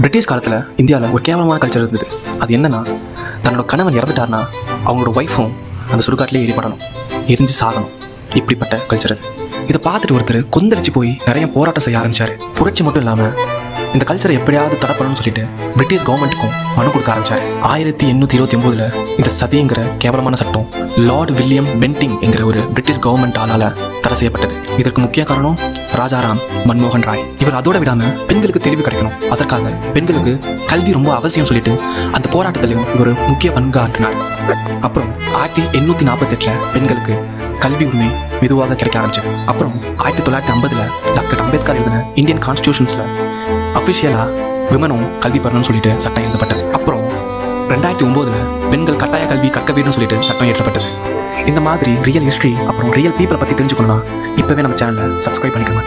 British காலத்தில் இந்தியாவில் ஒரு கேவலமான கல்ச்சர் இருந்தது. அது என்னன்னா, தன்னோட கணவன் இறந்துட்டார்னா அவங்களோட ஒய்ஃபும் அந்த சுடுகாட்டிலே எரிப்படணும், எரிஞ்சு சாகணும். இப்படிப்பட்ட கல்ச்சர் அது. இதை பார்த்துட்டு ஒருத்தர் கொந்தளிச்சு போய் நிறைய போராட்டம் செய்ய ஆரம்பிச்சாரு. புரட்சி மட்டும் இல்லாமல் இந்த கல்ச்சரை எப்படியாவது தடை பண்ணணும்னு சொல்லிட்டு பிரிட்டிஷ் கவர்மெண்ட்டுக்கும் மனு கொடுக்க ஆரம்பிச்சாரு. 1829 இந்த சதிங்கிற கேவலமான சட்டம் லார்ட் வில்லியம் பென்டிங் என்கிற ஒரு பிரிட்டிஷ் கவர்மெண்ட் ஆளால தடை செய்யப்பட்டது. இதற்கு முக்கிய காரணம் ராஜாராம் மன்மோகன் ராய். இவர் அதோட விடாம பெண்களுக்கு தெளிவு கிடைக்கணும், அதற்காக பெண்களுக்கு கல்வி ரொம்ப அவசியம் சொல்லிட்டு அந்த போராட்டத்திலையும் இவர் முக்கிய பங்காற்றினார். அப்புறம் 1848 பெண்களுக்கு கல்வி உரிமை மெதுவாக கிடைக்க ஆரம்பிச்சது. அப்புறம் 1950 டாக்டர் அம்பேத்கர் எழுதின இந்தியன் கான்ஸ்டிடியூஷன்ஸ்ல அஃபிஷியலா விமனும் கல்வி பெறணும்னு சொல்லிட்டு சட்டம் எழுதப்பட்டது. அப்புறம் 2009 பெண்கள் கட்டாய கல்வி கற்க வேணும்னு சொல்லிட்டு சட்டம் ஏற்றப்பட்டது. இந்த மாதிரி ரியல் ஹிஸ்ட்ரி அப்புறம் ரியல் பீப்பிளை பற்றி தெரிஞ்சுக்கணும்னா இப்போவே நம்ம சேனலை சப்ஸ்கிரைப் பண்ணிக்கோங்க.